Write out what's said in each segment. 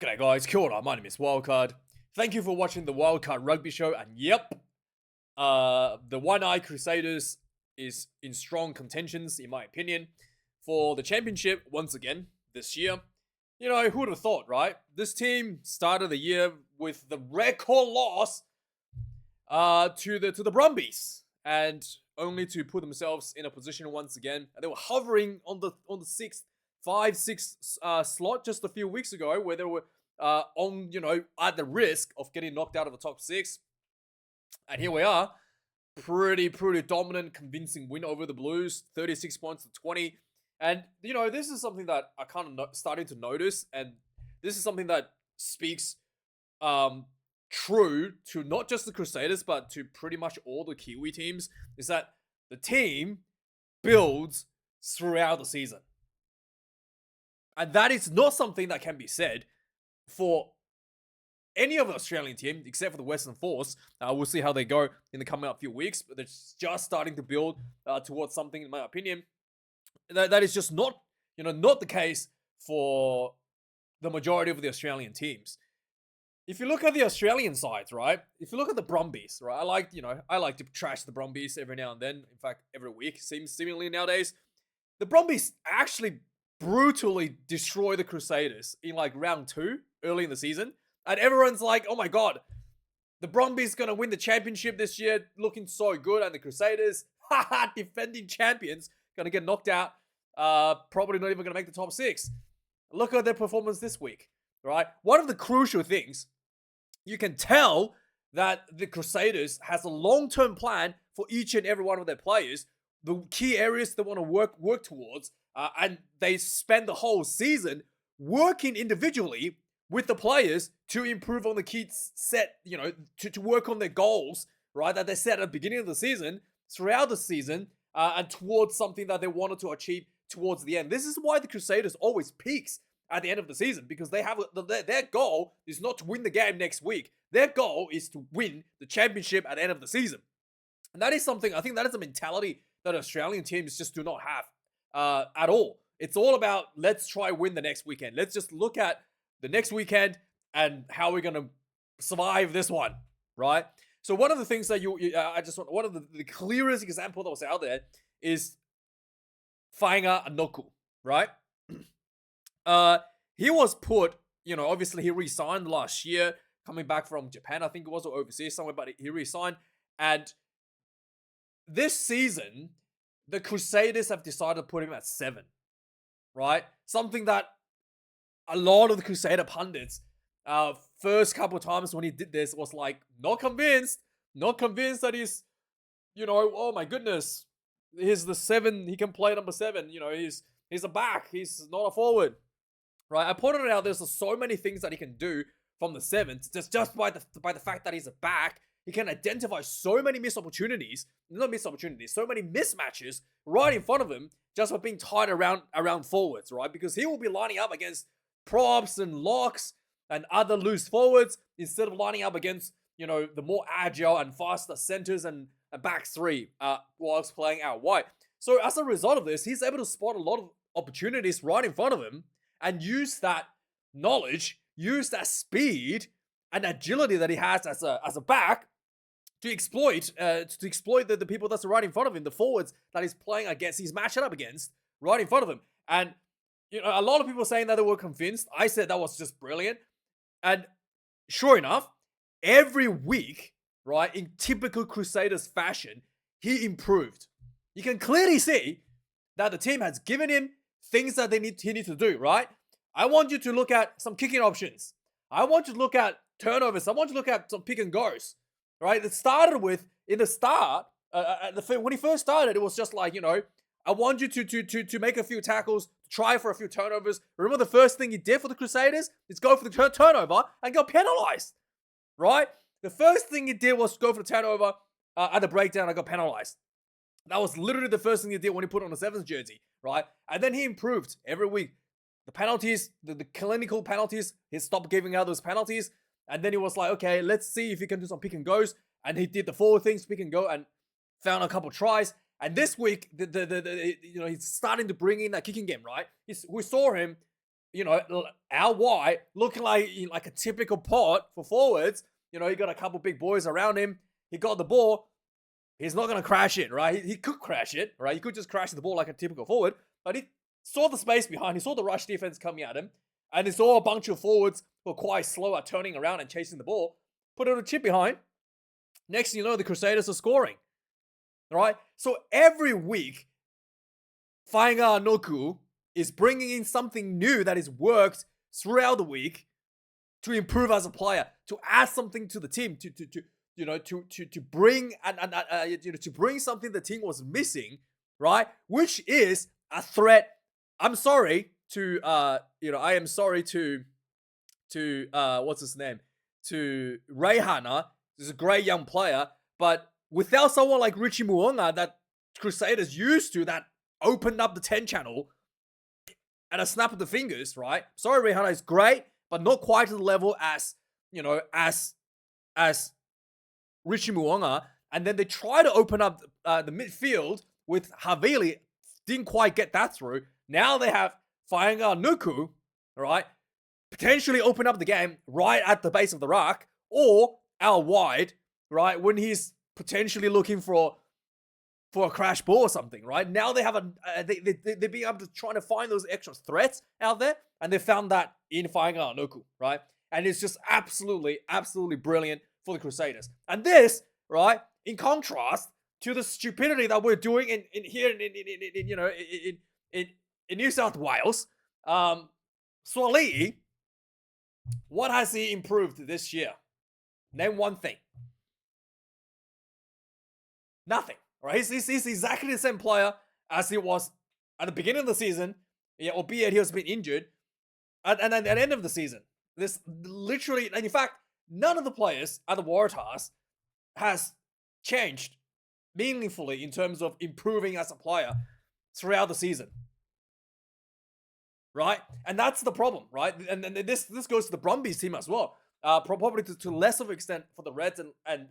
G'day guys, kia ora, my name is Wildkard. Thank you for watching the Wildkard Rugby Show, and yep, the One-Eye Crusaders is in strong contentions, in my opinion, for the championship once again this year. You know, who would have thought, right? This team started the year with the record loss to the Brumbies, and only to put themselves in a position once again. They were hovering on the sixth, 5-6 slot just a few weeks ago, where they were at the risk of getting knocked out of the top 6. And here we are, pretty dominant, convincing win over the Blues, 36 points to 20. And you know, this is something that I kind of starting to notice, and this is something that speaks true to not just the Crusaders, but to pretty much all the Kiwi teams, is that the team builds throughout the season. And that is not something that can be said for any of the Australian team, except for the Western Force. We'll see how they go in the coming up few weeks, but they're just starting to build towards something, in my opinion. That is just not the case for the majority of the Australian teams. If you look at the Australian sides, right? If you look at the Brumbies, right? I like to trash the Brumbies every now and then. In fact, every week, seemingly nowadays. The Brumbies actually brutally destroy the Crusaders in like round 2 early in the season, and everyone's like, oh my god, the Brumbies gonna win the championship this year, looking so good, and the Crusaders, defending champions, gonna get knocked out, probably not even gonna make the top 6. Look at their performance this week, right? One of the crucial things, you can tell that the Crusaders has a long-term plan for each and every one of their players, the key areas they want to work towards, and they spend the whole season working individually with the players to improve on the key set, to work on their goals, right, that they set at the beginning of the season, throughout the season, and towards something that they wanted to achieve towards the end. This is why the Crusaders always peaks at the end of the season, because they have their goal is not to win the game next week. Their goal is to win the championship at the end of the season. And that is something, I think that is a mentality that Australian teams just do not have at all. It's all about, let's try win the next weekend. Let's just look at the next weekend and how we're going to survive this one, right? So one of the things that one of the clearest example that was out there is Fainga'anuku, right? He was put, obviously he re-signed last year, coming back from Japan, I think it was, or overseas somewhere, but he re-signed. And this season, the Crusaders have decided to put him at 7, right? Something that a lot of the Crusader pundits, first couple of times when he did this, was like, not convinced that he's, oh my goodness, he's the 7, he can play number 7, he's a back, he's not a forward, right? I pointed out there's so many things that he can do from the 7th, just by the fact that he's a back. He can identify so many so many mismatches right in front of him just by being tied around forwards, right? Because he will be lining up against props and locks and other loose forwards instead of lining up against, the more agile and faster centers and back 3 whilst playing out wide. So as a result of this, he's able to spot a lot of opportunities right in front of him and use that knowledge, use that speed and agility that he has as a back to exploit the people that's right in front of him, the forwards that he's playing against, he's matched up against right in front of him. And a lot of people saying that they were convinced. I said that was just brilliant. And sure enough, every week, right, in typical Crusaders fashion, he improved. You can clearly see that the team has given him things that he needs to do, right? I want you to look at some kicking options. I want you to look at turnovers. I want you to look at some pick and goes, right? It started with, in the start, when he first started, it was just like, I want you to make a few tackles, try for a few turnovers. Remember the first thing he did for the Crusaders is go for the turnover and got penalized, right? The first thing he did was go for the turnover at the breakdown and got penalized. That was literally the first thing he did when he put on the 7th jersey, right? And then he improved every week. The penalties, the clinical penalties, he stopped giving out those penalties. And then he was like, okay, let's see if he can do some pick and goes. And he did the forward things, pick and go, and found a couple tries. And this week, he's starting to bring in that kicking game, right? We saw him our wide looking like a typical pot for forwards. He got a couple big boys around him. He got the ball. He's not going to crash it, right? He could crash it, right? He could just crash the ball like a typical forward, but he saw the space behind. He saw the rush defense coming at him, and he saw a bunch of forwards who were quite slow at turning around and chasing the ball. Put it a chip behind. Next thing you know, the Crusaders are scoring, right? So every week, Fainga'anuku is bringing in something new that has worked throughout the week to improve as a player, to add something to the team, to bring to bring something the team was missing, right? Which is a threat. I'm sorry to I am sorry to what's his name? To Reihana. He's a great young player, but without someone like Richie Muonga that Crusaders used to, that opened up the 10 channel at a snap of the fingers, right? Sorry, Reihana is great, but not quite to the level as Richie Muonga. And then they try to open up the midfield with Havili. Didn't quite get that through. Now they have Fainga'anuku, right? Potentially open up the game right at the base of the ruck or out wide, right? When he's potentially looking for a crash ball or something, right? Now they have they're being able to try to find those extra threats out there, and they found that in Fainga'anuku, right? And it's just absolutely brilliant for the Crusaders. And this, right, in contrast to the stupidity that we're doing in New South Wales, Swali'i, what has he improved this year? Name one thing. Nothing. Right? He's exactly the same player as he was at the beginning of the season, albeit he has been injured, and at the end of the season. This literally, and in fact, none of the players at the Waratahs has changed meaningfully in terms of improving as a player throughout the season. Right? And that's the problem, right? And this goes to the Brumbies team as well. Probably to less of an extent for the Reds and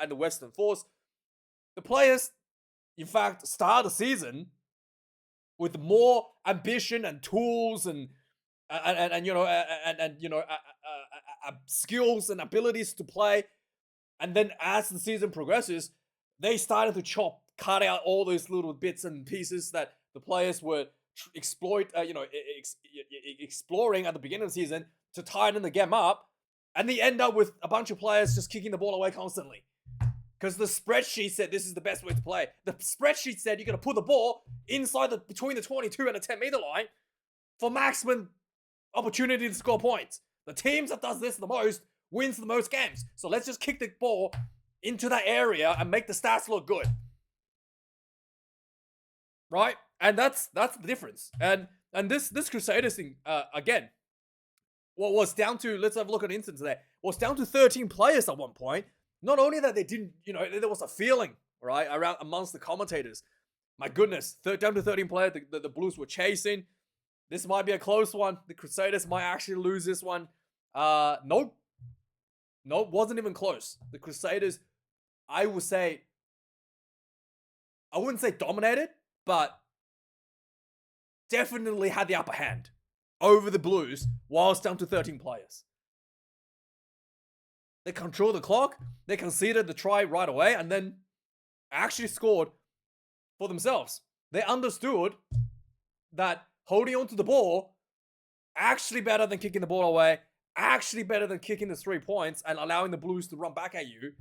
the Western Force. The players, in fact, start the season with more ambition and tools and skills and abilities to play. And then as the season progresses, they started to cut out all those little bits and pieces that the players were exploring at the beginning of the season to tighten the game up. And they end up with a bunch of players just kicking the ball away constantly. Because the spreadsheet said this is the best way to play. The spreadsheet said you're going to put the ball between the 22 and the 10-meter line for maximum opportunity to score points. The teams that does this the most wins the most games. So let's just kick the ball into that area and make the stats look good. Right? And that's the difference. And this Crusaders thing, again, what was down to, let's have a look at an instance today, was down to 13 players at one point. Not only that they didn't, there was a feeling, right, around amongst the commentators. My goodness, down to 13 players, the Blues were chasing. This might be a close one. The Crusaders might actually lose this one. Nope, wasn't even close. The Crusaders, I wouldn't say dominated, but definitely had the upper hand over the Blues whilst down to 13 players. They controlled the clock, they conceded the try right away, and then actually scored for themselves. They understood that holding on to the ball actually better than kicking the ball away, actually better than kicking the 3 points and allowing the Blues to run back at you.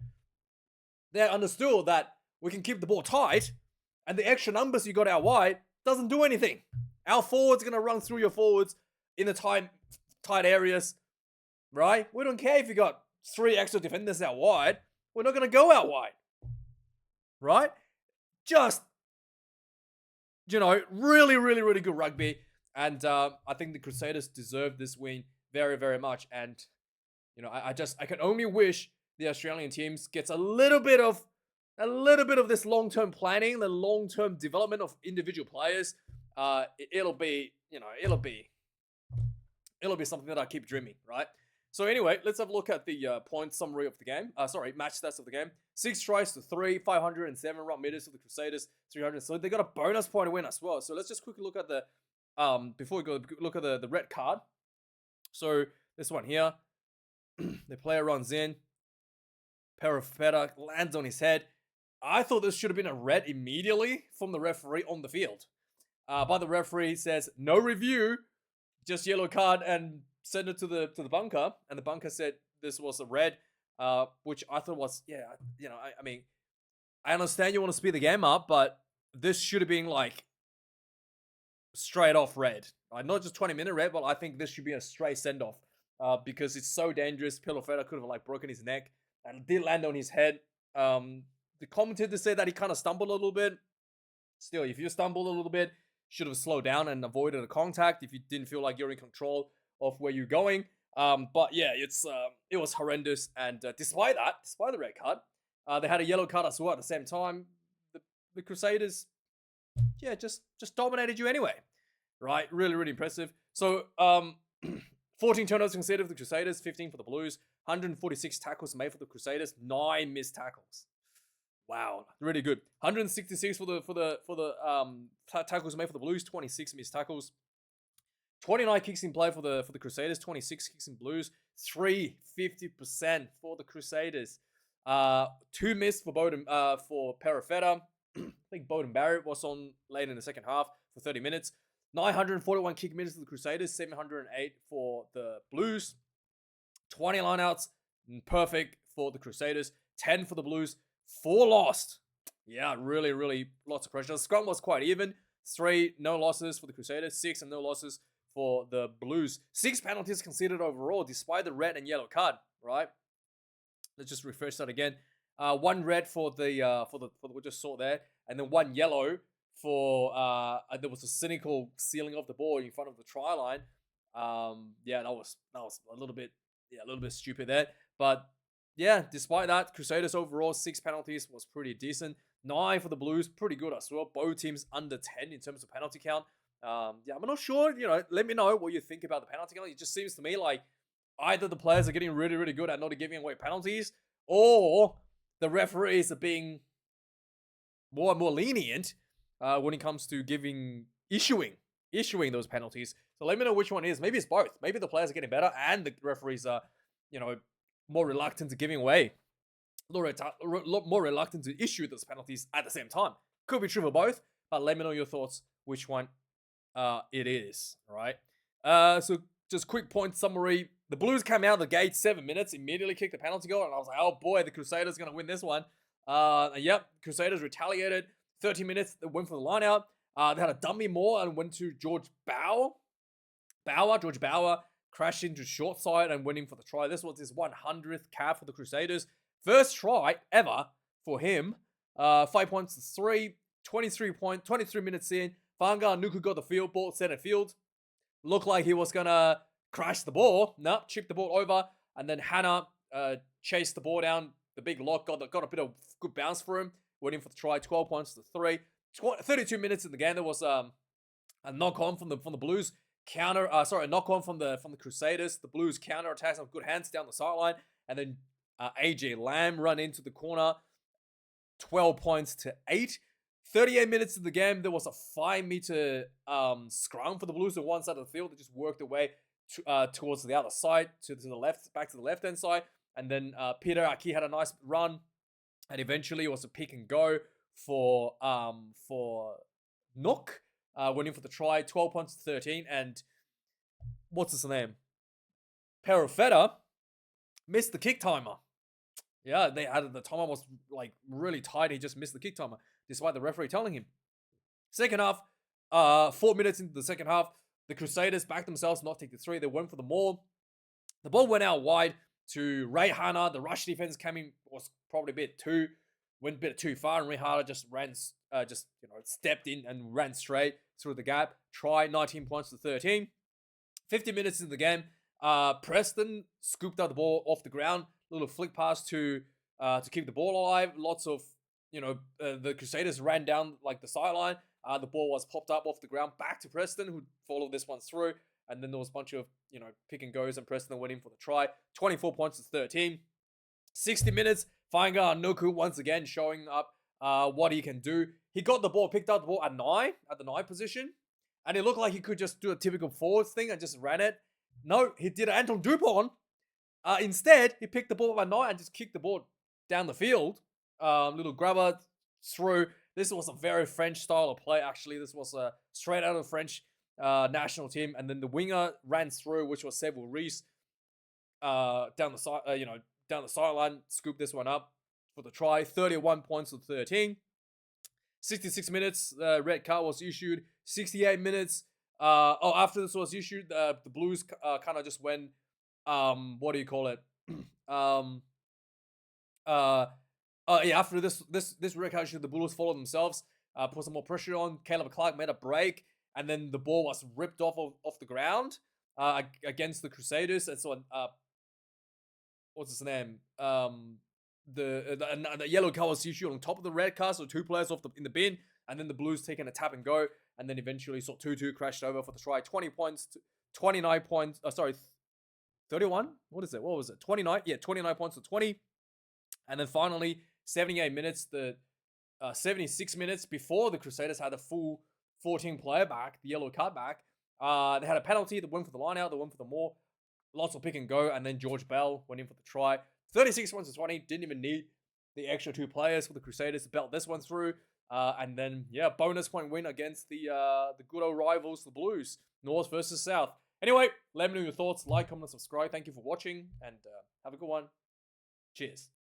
They understood that we can keep the ball tight, and the extra numbers you got out wide doesn't do anything. Our forwards are going to run through your forwards in the tight areas, right? We don't care if you got 3 extra defenders out wide. We're not going to go out wide, right? Just, really, really, really good rugby. And I think the Crusaders deserve this win very, very much. And, I can only wish the Australian teams gets a little bit of this long-term planning, the long-term development of individual players. It'll be something that I keep dreaming, right? So anyway, let's have a look at the point summary of the game. Match stats of the game. 6 tries to 3, 507 run meters for the Crusaders, 300. So they got a bonus point win as well. So let's just quickly look at the before we go look at the red card. So this one here, the player runs in, Perifera lands on his head. I thought this should have been a red immediately from the referee on the field. But the referee says no review, just yellow card, and send it to the bunker. And the bunker said this was a red, which I thought was, I mean, I understand you want to speed the game up, but this should have been like straight off red. Right? Not just 20-minute red, but I think this should be a straight send off because it's so dangerous. Pilofeta could have like broken his neck and did land on his head. The commentator said that he kind of stumbled a little bit. Still, if you stumbled a little bit, should have slowed down and avoided a contact if you didn't feel like you're in control of where you're going. But yeah, it was horrendous. And despite the red card, they had a yellow card as well at the same time. The Crusaders, yeah, just dominated you anyway. Right? Really, really impressive. So, 14 turnovers conceded for the Crusaders, 15 for the Blues, 146 tackles made for the Crusaders, 9 missed tackles. Wow, really good. 166 for the tackles made for the Blues, 26 missed tackles. 29 kicks in play for the Crusaders, 26 kicks in Blues, 50% for the Crusaders. 2 missed for Perifera. I think Bowden Barrett was on late in the second half for 30 minutes. 941 kick minutes for the Crusaders, 708 for the Blues. 20 lineouts, perfect for the Crusaders. 10 for the Blues, 4 lost. Yeah, really, really lots of pressure. The scrum was quite even. 3 no losses for the Crusaders, 6 and no losses for the Blues. 6 penalties conceded overall, despite the red and yellow card. Right? Let's just refresh that again. 1 red for the we just saw there, and then 1 yellow for there was a cynical sealing of the ball in front of the try line. Yeah, that was a little bit stupid there. But yeah, despite that, Crusaders overall 6 penalties was pretty decent. 9 for the Blues, pretty good as well. Both teams under 10 in terms of penalty count. Yeah, I'm not sure. Let me know what you think about the penalty count. It just seems to me like either the players are getting really, really good at not giving away penalties, or the referees are being more and more lenient when it comes to issuing those penalties. So let me know which one it is. Maybe it's both. Maybe the players are getting better and the referees are, more reluctant to giving away, more reluctant to issue those penalties at the same time. Could be true for both, but let me know your thoughts which one it is. All right. So just quick point summary. The Blues came out of the gate 7 minutes, immediately kicked the penalty goal, and I was like, oh boy, the Crusaders are going to win this one. Yep, Crusaders retaliated. 30 minutes, they went for the line out. They had a dummy more and went to George Bauer. George Bauer crashed into short side and went in for the try. This was his 100th cap for the Crusaders. First try ever for him. 5 points to 3. 23 minutes in. Fainga'anuku got the field ball, center field. Looked like he was going to crash the ball. No, chipped the ball over. And then Hannah chased the ball down. The big lock got a bit of good bounce for him. Went in for the try. 12 points to 3. 32 minutes in the game. There was a knock on from the Blues. A knock on from the Crusaders. The Blues counter attacks with good hands down the sideline. And then AJ Lamb run into the corner. 12 points to 8. 38 minutes in the game, there was a 5-meter scrum for the Blues on one side of the field. They just worked their way towards the other side, to the left, back to the left-hand side. And then Peter Aki had a nice run. And eventually it was a pick and go for Nook. Went in for the try, 12 points to 13. And what's his name? Perifera missed the kick timer. Yeah, the timer was like really tight. He just missed the kick timer, despite the referee telling him. Second half, 4 minutes into the second half, the Crusaders backed themselves, not take the 3. They went for the maul. The ball went out wide to Ray Hanna. The rush defense was probably went a bit too far, and Ray Hanna just stepped in and ran straight through the gap. Try, 19 points to 13. 50 minutes into the game, Preston scooped out the ball off the ground. Little flick pass to keep the ball alive. Lots of, the Crusaders ran down like the sideline. The ball was popped up off the ground back to Preston, who followed this one through. And then there was a bunch of, pick and goes, and Preston went in for the try. 24 points to 13. 60 minutes, Fainga'anuku once again showing up what he can do. He got the ball, picked up the ball at the 9 position. And it looked like he could just do a typical forwards thing and just ran it. No, he did Anton Dupont. Instead, he picked the ball by night and just kicked the ball down the field. Little grabber through. This was a very French style of play, actually. This was straight out of the French national team. And then the winger ran through, which was Sebo Reese, down the side, down the sideline, scooped this one up for the try. 31 points to 13. 66 minutes, the red card was issued. 68 minutes. After this was issued, the Blues kind of just went, what do you call it? After this red card issue, the Blues followed themselves, put some more pressure on. Caleb Clark made a break, and then the ball was ripped off the ground against the Crusaders. And so, what's his name? The yellow card was issued on top of the red card, so 2 players in the bin, and then the Blues taking a tap and go, and then eventually saw 2-2 crashed over for the try. 20 points, 29 points. 31. What is it? What was it? 29. Yeah, 29 points to 20, and then finally 78 minutes. 76 minutes before the Crusaders had a full 14 player back, the yellow card back. They had a penalty. They went for the line out. They went for the more. Lots of pick and go, and then George Bell went in for the try. 36 points to 20. Didn't even need the extra 2 players for the Crusaders to belt this one through. And then, bonus point win against the good old rivals, the Blues. North versus South. Anyway, let me know your thoughts. Like, comment, and subscribe. Thank you for watching, and have a good one. Cheers.